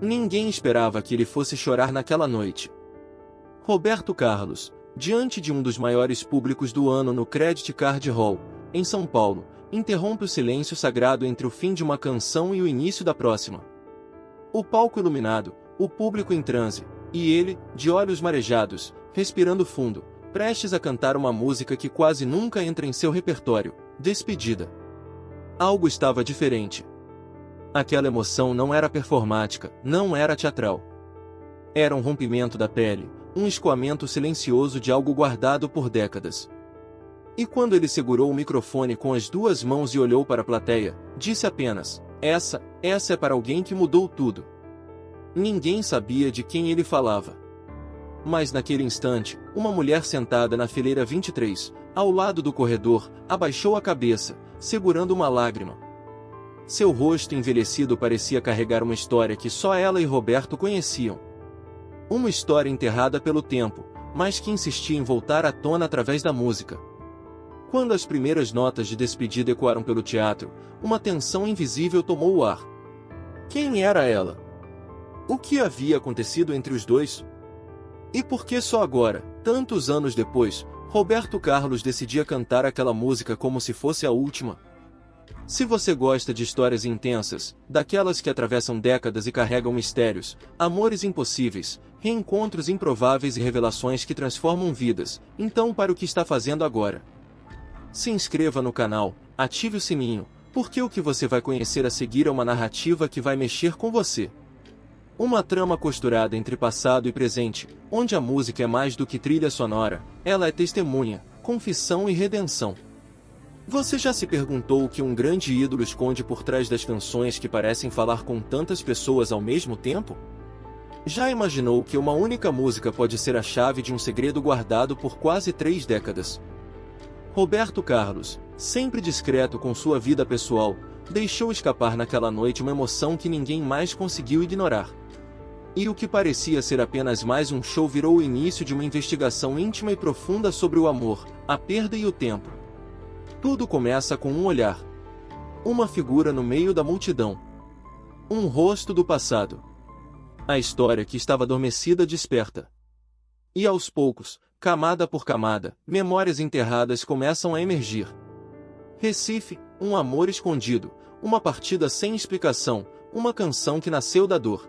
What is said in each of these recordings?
Ninguém esperava que ele fosse chorar naquela noite. Roberto Carlos, diante de um dos maiores públicos do ano no Credit Card Hall, em São Paulo, interrompe o silêncio sagrado entre o fim de uma canção e o início da próxima. O palco iluminado, o público em transe, e ele, de olhos marejados, respirando fundo, prestes a cantar uma música que quase nunca entra em seu repertório, Despedida. Algo estava diferente. Aquela emoção não era performática, não era teatral. Era um rompimento da pele, um escoamento silencioso de algo guardado por décadas. E quando ele segurou o microfone com as duas mãos e olhou para a plateia, disse apenas: Essa é para alguém que mudou tudo. Ninguém sabia de quem ele falava. Mas naquele instante, uma mulher sentada na fileira 23, ao lado do corredor, abaixou a cabeça, segurando uma lágrima. Seu rosto envelhecido parecia carregar uma história que só ela e Roberto conheciam. Uma história enterrada pelo tempo, mas que insistia em voltar à tona através da música. Quando as primeiras notas de despedida ecoaram pelo teatro, uma tensão invisível tomou o ar. Quem era ela? O que havia acontecido entre os dois? E por que só agora, tantos anos depois, Roberto Carlos decidia cantar aquela música como se fosse a última? Se você gosta de histórias intensas, daquelas que atravessam décadas e carregam mistérios, amores impossíveis, reencontros improváveis e revelações que transformam vidas, então pare o que está fazendo agora. Se inscreva no canal, ative o sininho, porque o que você vai conhecer a seguir é uma narrativa que vai mexer com você. Uma trama costurada entre passado e presente, onde a música é mais do que trilha sonora, ela é testemunha, confissão e redenção. Você já se perguntou o que um grande ídolo esconde por trás das canções que parecem falar com tantas pessoas ao mesmo tempo? Já imaginou que uma única música pode ser a chave de um segredo guardado por quase 3 décadas? Roberto Carlos, sempre discreto com sua vida pessoal, deixou escapar naquela noite uma emoção que ninguém mais conseguiu ignorar. E o que parecia ser apenas mais um show virou o início de uma investigação íntima e profunda sobre o amor, a perda e o tempo. Tudo começa com um olhar. Uma figura no meio da multidão. Um rosto do passado. A história que estava adormecida desperta. E aos poucos, camada por camada, memórias enterradas começam a emergir. Recife, um amor escondido, uma partida sem explicação, uma canção que nasceu da dor.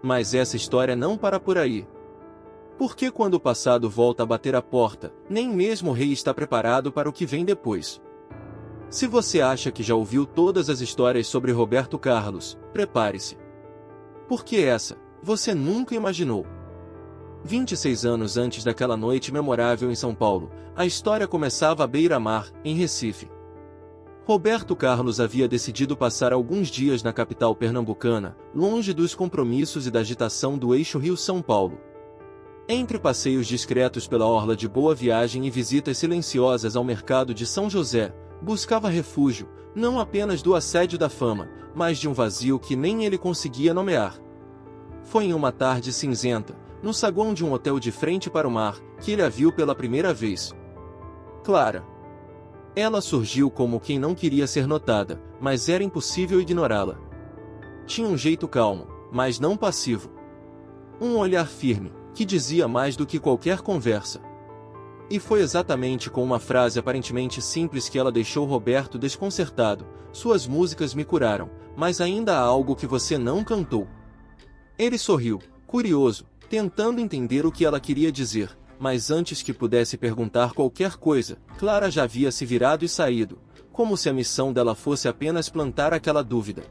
Mas essa história não para por aí. Porque quando o passado volta a bater a porta, nem mesmo o rei está preparado para o que vem depois. Se você acha que já ouviu todas as histórias sobre Roberto Carlos, prepare-se. Porque essa, você nunca imaginou. 26 anos antes daquela noite memorável em São Paulo, a história começava à beira-mar, em Recife. Roberto Carlos havia decidido passar alguns dias na capital pernambucana, longe dos compromissos e da agitação do eixo Rio-São Paulo. Entre passeios discretos pela orla de Boa Viagem e visitas silenciosas ao mercado de São José, buscava refúgio, não apenas do assédio da fama, mas de um vazio que nem ele conseguia nomear. Foi em uma tarde cinzenta, no saguão de um hotel de frente para o mar, que ele a viu pela primeira vez. Clara. Ela surgiu como quem não queria ser notada, mas era impossível ignorá-la. Tinha um jeito calmo, mas não passivo. Um olhar firme, que dizia mais do que qualquer conversa. E foi exatamente com uma frase aparentemente simples que ela deixou Roberto desconcertado: suas músicas me curaram, mas ainda há algo que você não cantou. Ele sorriu, curioso, tentando entender o que ela queria dizer. Mas antes que pudesse perguntar qualquer coisa, Clara já havia se virado e saído, como se a missão dela fosse apenas plantar aquela dúvida.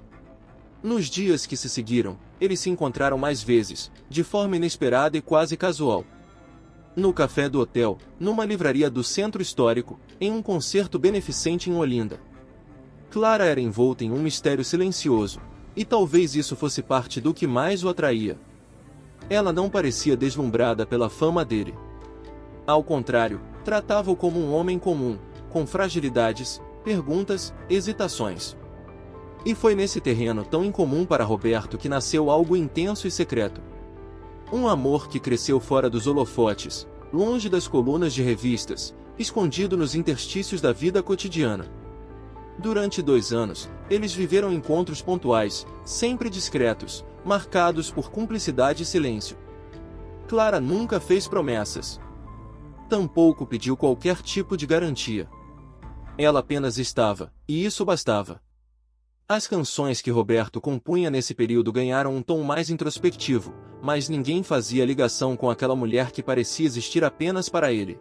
Nos dias que se seguiram, eles se encontraram mais vezes, de forma inesperada e quase casual. No café do hotel, numa livraria do centro histórico, em um concerto beneficente em Olinda. Clara era envolta em um mistério silencioso, e talvez isso fosse parte do que mais o atraía. Ela não parecia deslumbrada pela fama dele. Ao contrário, tratava-o como um homem comum, com fragilidades, perguntas, hesitações. E foi nesse terreno tão incomum para Roberto que nasceu algo intenso e secreto. Um amor que cresceu fora dos holofotes, longe das colunas de revistas, escondido nos interstícios da vida cotidiana. Durante 2 anos, eles viveram encontros pontuais, sempre discretos, marcados por cumplicidade e silêncio. Clara nunca fez promessas. Tampouco pediu qualquer tipo de garantia. Ela apenas estava, e isso bastava. As canções que Roberto compunha nesse período ganharam um tom mais introspectivo, mas ninguém fazia ligação com aquela mulher que parecia existir apenas para ele.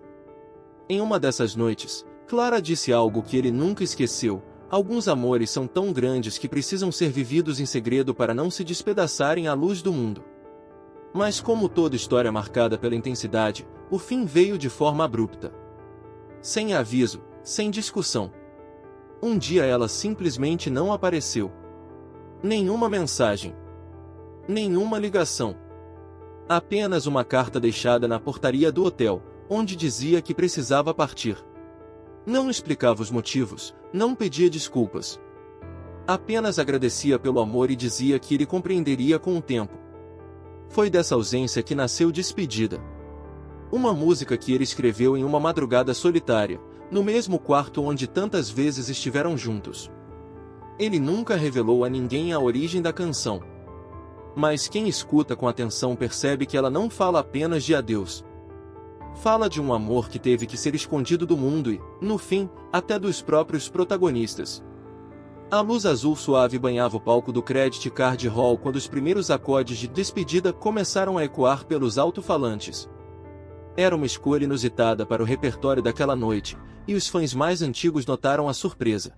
Em uma dessas noites, Clara disse algo que ele nunca esqueceu: alguns amores são tão grandes que precisam ser vividos em segredo para não se despedaçarem à luz do mundo. Mas como toda história marcada pela intensidade, o fim veio de forma abrupta. Sem aviso, sem discussão. Um dia ela simplesmente não apareceu. Nenhuma mensagem. Nenhuma ligação. Apenas uma carta deixada na portaria do hotel, onde dizia que precisava partir. Não explicava os motivos, não pedia desculpas. Apenas agradecia pelo amor e dizia que ele compreenderia com o tempo. Foi dessa ausência que nasceu Despedida. Uma música que ele escreveu em uma madrugada solitária, no mesmo quarto onde tantas vezes estiveram juntos. Ele nunca revelou a ninguém a origem da canção. Mas quem escuta com atenção percebe que ela não fala apenas de adeus. Fala de um amor que teve que ser escondido do mundo e, no fim, até dos próprios protagonistas. A luz azul suave banhava o palco do Credit Card Hall quando os primeiros acordes de Despedida começaram a ecoar pelos alto-falantes. Era uma escolha inusitada para o repertório daquela noite, e os fãs mais antigos notaram a surpresa.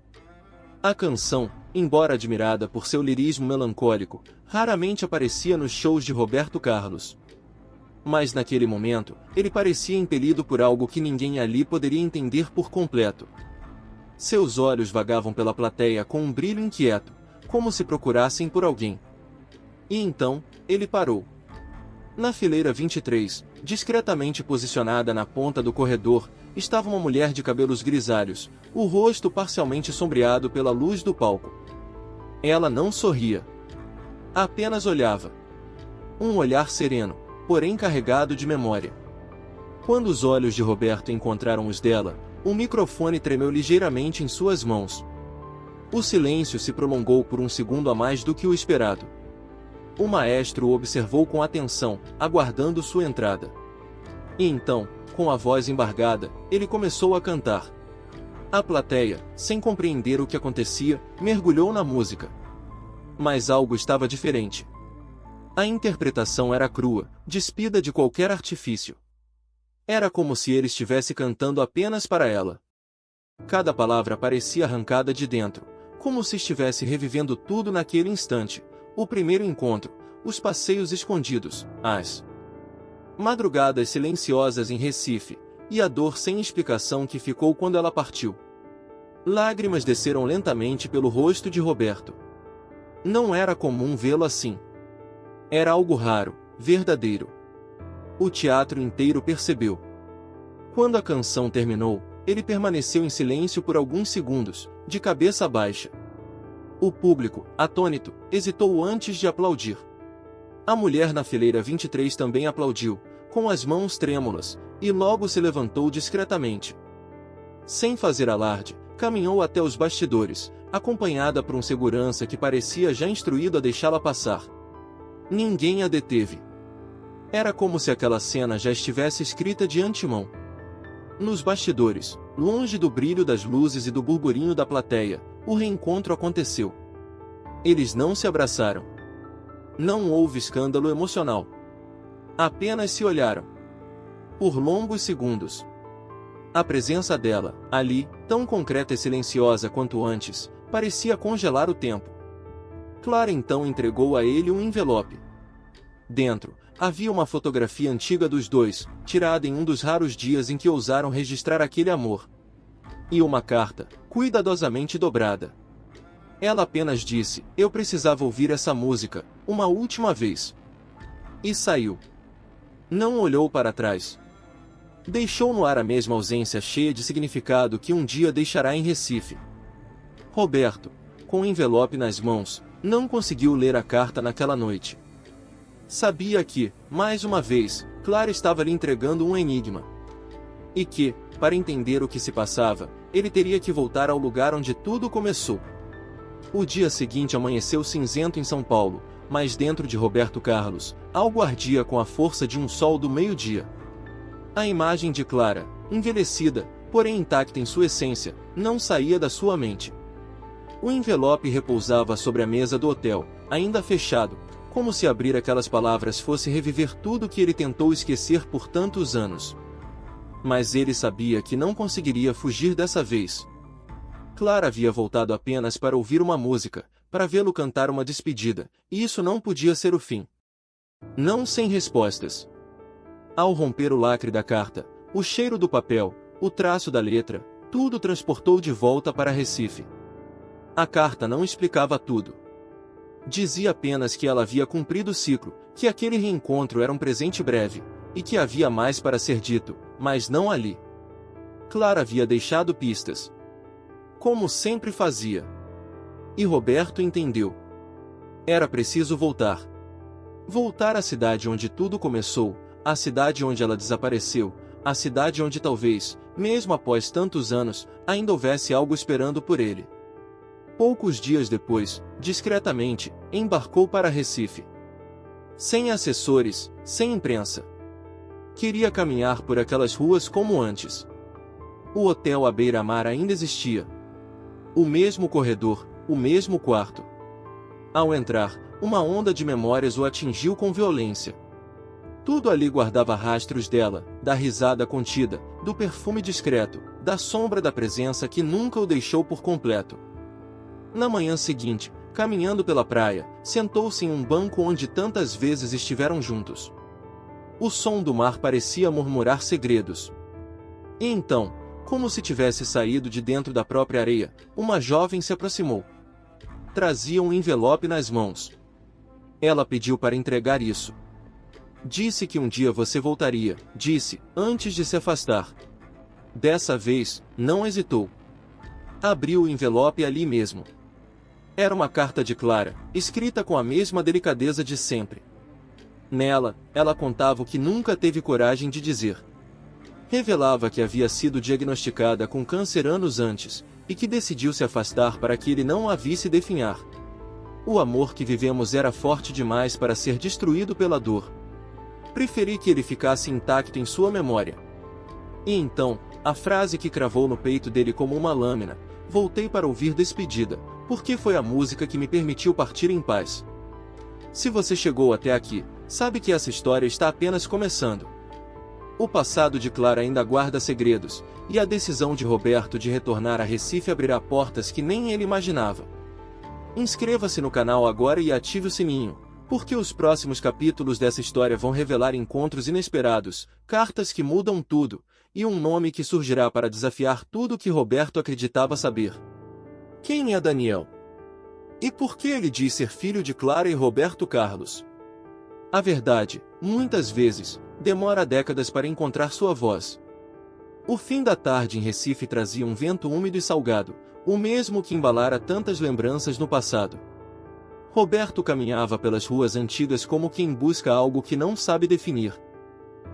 A canção, embora admirada por seu lirismo melancólico, raramente aparecia nos shows de Roberto Carlos. Mas naquele momento, ele parecia impelido por algo que ninguém ali poderia entender por completo. Seus olhos vagavam pela plateia com um brilho inquieto, como se procurassem por alguém. E então, ele parou. Na fileira 23, discretamente posicionada na ponta do corredor, estava uma mulher de cabelos grisalhos, o rosto parcialmente sombreado pela luz do palco. Ela não sorria. Apenas olhava. Um olhar sereno, porém carregado de memória. Quando os olhos de Roberto encontraram os dela, o microfone tremeu ligeiramente em suas mãos. O silêncio se prolongou por um segundo a mais do que o esperado. O maestro o observou com atenção, aguardando sua entrada. E então, com a voz embargada, ele começou a cantar. A plateia, sem compreender o que acontecia, mergulhou na música. Mas algo estava diferente. A interpretação era crua, despida de qualquer artifício. Era como se ele estivesse cantando apenas para ela. Cada palavra parecia arrancada de dentro, como se estivesse revivendo tudo naquele instante: o primeiro encontro, os passeios escondidos, as madrugadas silenciosas em Recife, e a dor sem explicação que ficou quando ela partiu. Lágrimas desceram lentamente pelo rosto de Roberto. Não era comum vê-lo assim. Era algo raro, verdadeiro. O teatro inteiro percebeu. Quando a canção terminou, ele permaneceu em silêncio por alguns segundos, de cabeça baixa. O público, atônito, hesitou antes de aplaudir. A mulher na fileira 23 também aplaudiu, com as mãos trêmulas, e logo se levantou discretamente. Sem fazer alarde, caminhou até os bastidores, acompanhada por um segurança que parecia já instruído a deixá-la passar. Ninguém a deteve. Era como se aquela cena já estivesse escrita de antemão. Nos bastidores, longe do brilho das luzes e do burburinho da plateia, o reencontro aconteceu. Eles não se abraçaram. Não houve escândalo emocional. Apenas se olharam. Por longos segundos. A presença dela, ali, tão concreta e silenciosa quanto antes, parecia congelar o tempo. Clara então entregou a ele um envelope. Dentro, havia uma fotografia antiga dos dois, tirada em um dos raros dias em que ousaram registrar aquele amor. E uma carta, cuidadosamente dobrada. Ela apenas disse: "Eu precisava ouvir essa música, uma última vez." E saiu. Não olhou para trás. Deixou no ar a mesma ausência cheia de significado que um dia deixará em Recife. Roberto, com o envelope nas mãos, não conseguiu ler a carta naquela noite. Sabia que, mais uma vez, Clara estava lhe entregando um enigma. E que, para entender o que se passava, ele teria que voltar ao lugar onde tudo começou. O dia seguinte amanheceu cinzento em São Paulo, mas dentro de Roberto Carlos, algo ardia com a força de um sol do meio-dia. A imagem de Clara, envelhecida, porém intacta em sua essência, não saía da sua mente. O envelope repousava sobre a mesa do hotel, ainda fechado, como se abrir aquelas palavras fosse reviver tudo que ele tentou esquecer por tantos anos. Mas ele sabia que não conseguiria fugir dessa vez. Clara havia voltado apenas para ouvir uma música, para vê-lo cantar uma despedida, e isso não podia ser o fim. Não sem respostas. Ao romper o lacre da carta, o cheiro do papel, o traço da letra, tudo transportou de volta para Recife. A carta não explicava tudo. Dizia apenas que ela havia cumprido o ciclo, que aquele reencontro era um presente breve, e que havia mais para ser dito, mas não ali. Clara havia deixado pistas. Como sempre fazia. E Roberto entendeu. Era preciso voltar. Voltar à cidade onde tudo começou, à cidade onde ela desapareceu, à cidade onde talvez, mesmo após tantos anos, ainda houvesse algo esperando por ele. Poucos dias depois, discretamente, embarcou para Recife. Sem assessores, sem imprensa. Queria caminhar por aquelas ruas como antes. O hotel à beira-mar ainda existia. O mesmo corredor, o mesmo quarto. Ao entrar, uma onda de memórias o atingiu com violência. Tudo ali guardava rastros dela, da risada contida, do perfume discreto, da sombra da presença que nunca o deixou por completo. Na manhã seguinte, caminhando pela praia, sentou-se em um banco onde tantas vezes estiveram juntos. O som do mar parecia murmurar segredos. E então, como se tivesse saído de dentro da própria areia, uma jovem se aproximou. Trazia um envelope nas mãos. Ela pediu para entregar isso. Disse que um dia você voltaria, disse, antes de se afastar. Dessa vez, não hesitou. Abriu o envelope ali mesmo. Era uma carta de Clara, escrita com a mesma delicadeza de sempre. Nela, ela contava o que nunca teve coragem de dizer. Revelava que havia sido diagnosticada com câncer anos antes, e que decidiu se afastar para que ele não a visse definhar. O amor que vivemos era forte demais para ser destruído pela dor. Preferi que ele ficasse intacto em sua memória. E então, a frase que cravou no peito dele como uma lâmina: voltei para ouvir despedida, porque foi a música que me permitiu partir em paz. Se você chegou até aqui, sabe que essa história está apenas começando. O passado de Clara ainda guarda segredos, e a decisão de Roberto de retornar a Recife abrirá portas que nem ele imaginava. Inscreva-se no canal agora e ative o sininho, porque os próximos capítulos dessa história vão revelar encontros inesperados, cartas que mudam tudo, e um nome que surgirá para desafiar tudo o que Roberto acreditava saber. Quem é Daniel? E por que ele diz ser filho de Clara e Roberto Carlos? A verdade, muitas vezes, demora décadas para encontrar sua voz. O fim da tarde em Recife trazia um vento úmido e salgado, o mesmo que embalara tantas lembranças no passado. Roberto caminhava pelas ruas antigas como quem busca algo que não sabe definir.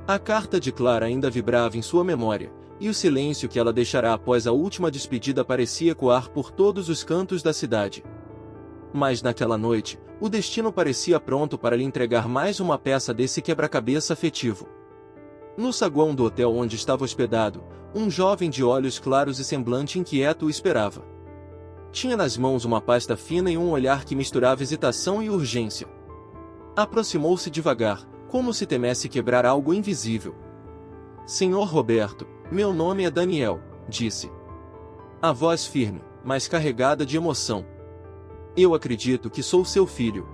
A carta de Clara ainda vibrava em sua memória, e o silêncio que ela deixará após a última despedida parecia ecoar por todos os cantos da cidade. Mas naquela noite, o destino parecia pronto para lhe entregar mais uma peça desse quebra-cabeça afetivo. No saguão do hotel onde estava hospedado, um jovem de olhos claros e semblante inquieto o esperava. Tinha nas mãos uma pasta fina e um olhar que misturava hesitação e urgência. Aproximou-se devagar, como se temesse quebrar algo invisível. Senhor Roberto, meu nome é Daniel, disse. A voz firme, mas carregada de emoção. Eu acredito que sou seu filho.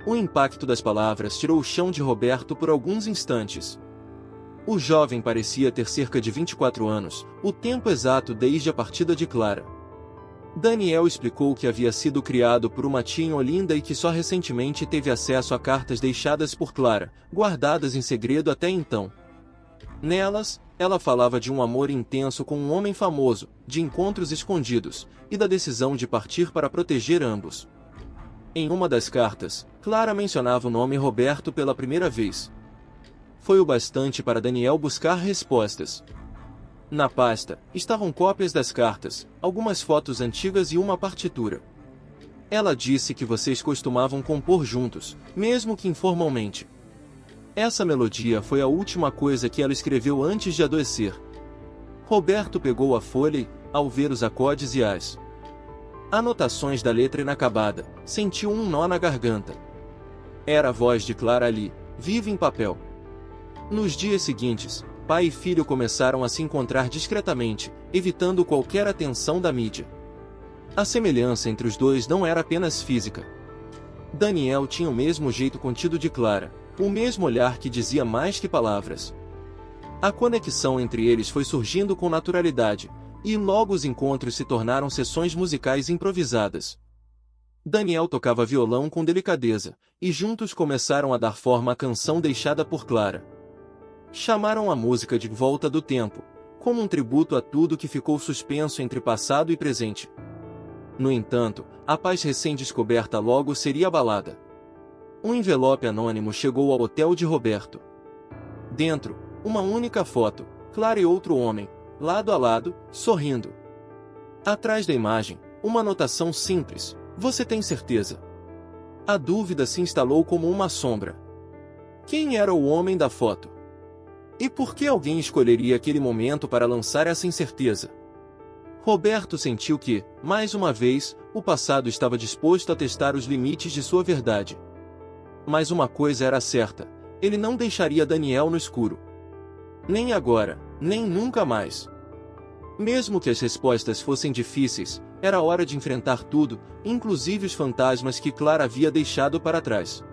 O impacto das palavras tirou o chão de Roberto por alguns instantes. O jovem parecia ter cerca de 24 anos, o tempo exato desde a partida de Clara. Daniel explicou que havia sido criado por uma tia em Olinda e que só recentemente teve acesso a cartas deixadas por Clara, guardadas em segredo até então. Nelas, ela falava de um amor intenso com um homem famoso, de encontros escondidos, e da decisão de partir para proteger ambos. Em uma das cartas, Clara mencionava o nome Roberto pela primeira vez. Foi o bastante para Daniel buscar respostas. Na pasta, estavam cópias das cartas, algumas fotos antigas e uma partitura. Ela disse que vocês costumavam compor juntos, mesmo que informalmente. Essa melodia foi a última coisa que ela escreveu antes de adoecer. Roberto pegou a folha e, ao ver os acordes e as anotações da letra inacabada, sentiu um nó na garganta. Era a voz de Clara ali, viva em papel. Nos dias seguintes, pai e filho começaram a se encontrar discretamente, evitando qualquer atenção da mídia. A semelhança entre os dois não era apenas física. Daniel tinha o mesmo jeito contido de Clara, o mesmo olhar que dizia mais que palavras. A conexão entre eles foi surgindo com naturalidade, e logo os encontros se tornaram sessões musicais improvisadas. Daniel tocava violão com delicadeza, e juntos começaram a dar forma à canção deixada por Clara. Chamaram a música de Volta do Tempo, como um tributo a tudo que ficou suspenso entre passado e presente. No entanto, a paz recém-descoberta logo seria abalada. Um envelope anônimo chegou ao hotel de Roberto. Dentro, uma única foto, Clara e outro homem, lado a lado, sorrindo. Atrás da imagem, uma anotação simples: você tem certeza? A dúvida se instalou como uma sombra. Quem era o homem da foto? E por que alguém escolheria aquele momento para lançar essa incerteza? Roberto sentiu que, mais uma vez, o passado estava disposto a testar os limites de sua verdade. Mas uma coisa era certa: ele não deixaria Daniel no escuro. Nem agora, nem nunca mais. Mesmo que as respostas fossem difíceis, era hora de enfrentar tudo, inclusive os fantasmas que Clara havia deixado para trás.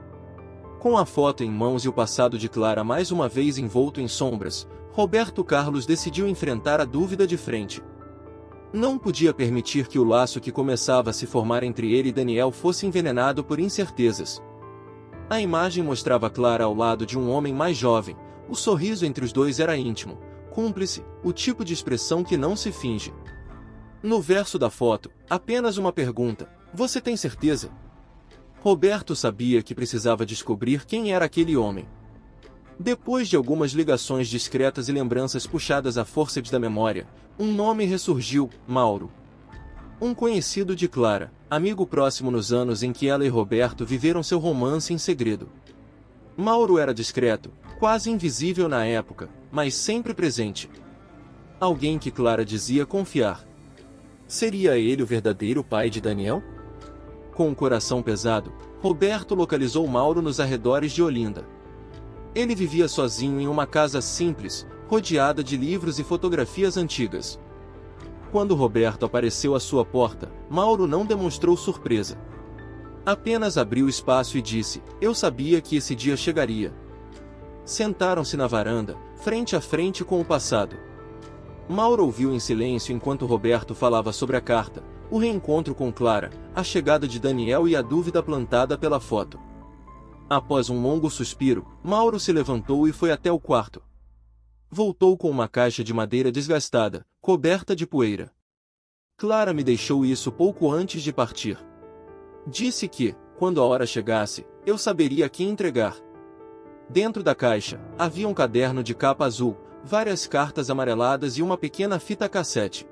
Com a foto em mãos e o passado de Clara mais uma vez envolto em sombras, Roberto Carlos decidiu enfrentar a dúvida de frente. Não podia permitir que o laço que começava a se formar entre ele e Daniel fosse envenenado por incertezas. A imagem mostrava Clara ao lado de um homem mais jovem. O sorriso entre os dois era íntimo, cúmplice, o tipo de expressão que não se finge. No verso da foto, apenas uma pergunta: você tem certeza? Roberto sabia que precisava descobrir quem era aquele homem. Depois de algumas ligações discretas e lembranças puxadas à força da memória, um nome ressurgiu: Mauro. Um conhecido de Clara, amigo próximo nos anos em que ela e Roberto viveram seu romance em segredo. Mauro era discreto, quase invisível na época, mas sempre presente. Alguém que Clara dizia confiar. Seria ele o verdadeiro pai de Daniel? Com o coração pesado, Roberto localizou Mauro nos arredores de Olinda. Ele vivia sozinho em uma casa simples, rodeada de livros e fotografias antigas. Quando Roberto apareceu à sua porta, Mauro não demonstrou surpresa. Apenas abriu espaço e disse: eu sabia que esse dia chegaria. Sentaram-se na varanda, frente a frente com o passado. Mauro ouviu em silêncio enquanto Roberto falava sobre a carta, o reencontro com Clara, a chegada de Daniel e a dúvida plantada pela foto. Após um longo suspiro, Mauro se levantou e foi até o quarto. Voltou com uma caixa de madeira desgastada, coberta de poeira. Clara me deixou isso pouco antes de partir. Disse que, quando a hora chegasse, eu saberia a quem entregar. Dentro da caixa, havia um caderno de capa azul, várias cartas amareladas e uma pequena fita cassete.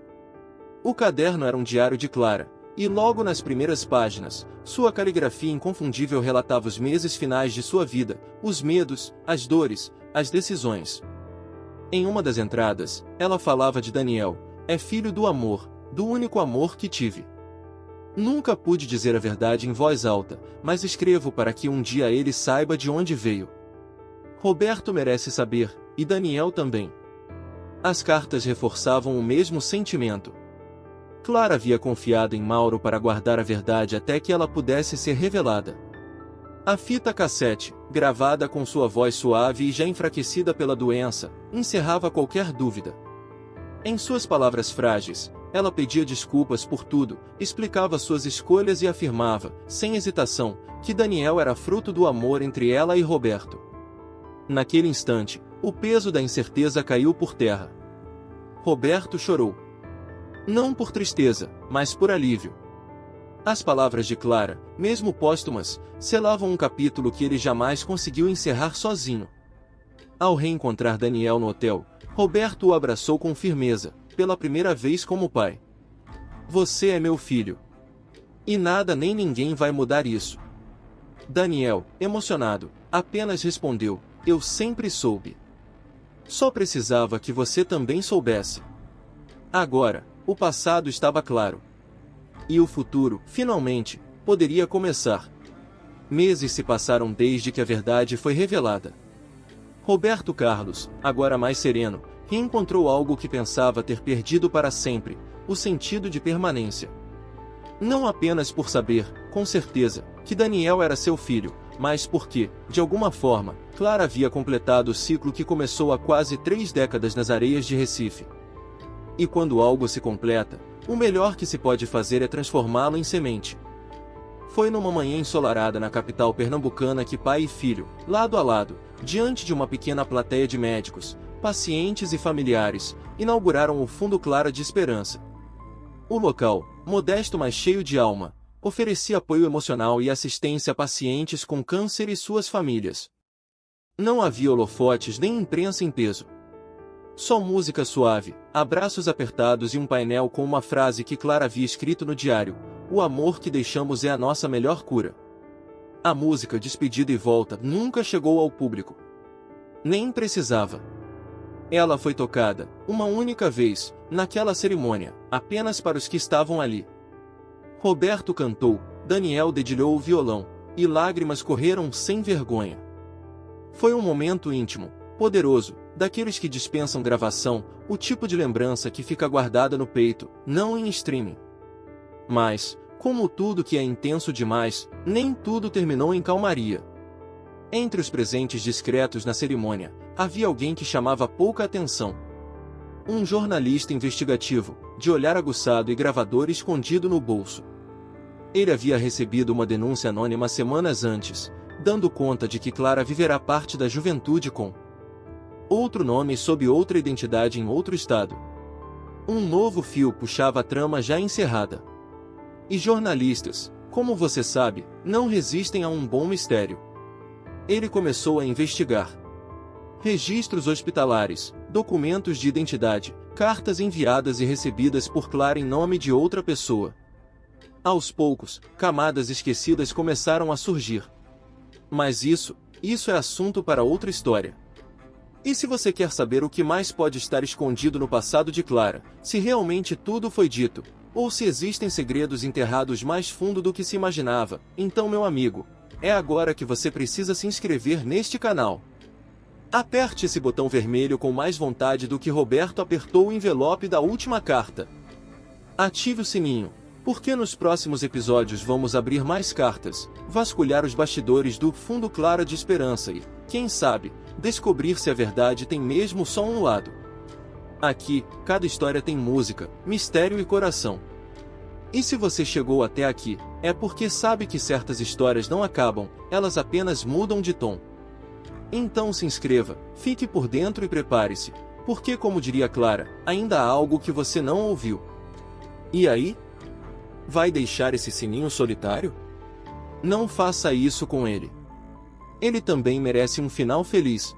O caderno era um diário de Clara, e logo nas primeiras páginas, sua caligrafia inconfundível relatava os meses finais de sua vida, os medos, as dores, as decisões. Em uma das entradas, ela falava de Daniel: é filho do amor, do único amor que tive. Nunca pude dizer a verdade em voz alta, mas escrevo para que um dia ele saiba de onde veio. Roberto merece saber, e Daniel também. As cartas reforçavam o mesmo sentimento. Clara havia confiado em Mauro para guardar a verdade até que ela pudesse ser revelada. A fita cassete, gravada com sua voz suave e já enfraquecida pela doença, encerrava qualquer dúvida. Em suas palavras frágeis, ela pedia desculpas por tudo, explicava suas escolhas e afirmava, sem hesitação, que Daniel era fruto do amor entre ela e Roberto. Naquele instante, o peso da incerteza caiu por terra. Roberto chorou. Não por tristeza, mas por alívio. As palavras de Clara, mesmo póstumas, selavam um capítulo que ele jamais conseguiu encerrar sozinho. Ao reencontrar Daniel no hotel, Roberto o abraçou com firmeza, pela primeira vez como pai. Você é meu filho. E nada nem ninguém vai mudar isso. Daniel, emocionado, apenas respondeu: eu sempre soube. Só precisava que você também soubesse. Agora, o passado estava claro. E o futuro, finalmente, poderia começar. Meses se passaram desde que a verdade foi revelada. Roberto Carlos, agora mais sereno, reencontrou algo que pensava ter perdido para sempre: o sentido de permanência. Não apenas por saber, com certeza, que Daniel era seu filho, mas porque, de alguma forma, Clara havia completado o ciclo que começou há quase 3 décadas nas areias de Recife. E quando algo se completa, o melhor que se pode fazer é transformá-lo em semente. Foi numa manhã ensolarada na capital pernambucana que pai e filho, lado a lado, diante de uma pequena plateia de médicos, pacientes e familiares, inauguraram o Fundo Clara de Esperança. O local, modesto mas cheio de alma, oferecia apoio emocional e assistência a pacientes com câncer e suas famílias. Não havia holofotes nem imprensa em peso. Só música suave, abraços apertados e um painel com uma frase que Clara havia escrito no diário: o amor que deixamos é a nossa melhor cura. A música Despedida e Volta nunca chegou ao público. Nem precisava. Ela foi tocada, uma única vez, naquela cerimônia, apenas para os que estavam ali. Roberto cantou, Daniel dedilhou o violão, e lágrimas correram sem vergonha. Foi um momento íntimo, poderoso, daqueles que dispensam gravação, o tipo de lembrança que fica guardada no peito, não em streaming. Mas, como tudo que é intenso demais, nem tudo terminou em calmaria. Entre os presentes discretos na cerimônia, havia alguém que chamava pouca atenção. Um jornalista investigativo, de olhar aguçado e gravador escondido no bolso. Ele havia recebido uma denúncia anônima semanas antes, dando conta de que Clara viverá parte da juventude com outro nome sob outra identidade em outro estado. Um novo fio puxava a trama já encerrada. E jornalistas, como você sabe, não resistem a um bom mistério. Ele começou a investigar. Registros hospitalares, documentos de identidade, cartas enviadas e recebidas por Clara em nome de outra pessoa. Aos poucos, camadas esquecidas começaram a surgir. Mas isso é assunto para outra história. E se você quer saber o que mais pode estar escondido no passado de Clara, se realmente tudo foi dito, ou se existem segredos enterrados mais fundo do que se imaginava, então meu amigo, é agora que você precisa se inscrever neste canal. Aperte esse botão vermelho com mais vontade do que Roberto apertou o envelope da última carta. Ative o sininho, porque nos próximos episódios vamos abrir mais cartas, vasculhar os bastidores do Fundo Clara de Esperança e, quem sabe, descobrir se a verdade tem mesmo só um lado. Aqui, cada história tem música, mistério e coração. E se você chegou até aqui, é porque sabe que certas histórias não acabam, elas apenas mudam de tom. Então se inscreva, fique por dentro e prepare-se, porque como diria Clara, ainda há algo que você não ouviu. E aí? Vai deixar esse sininho solitário? Não faça isso com ele. Ele também merece um final feliz.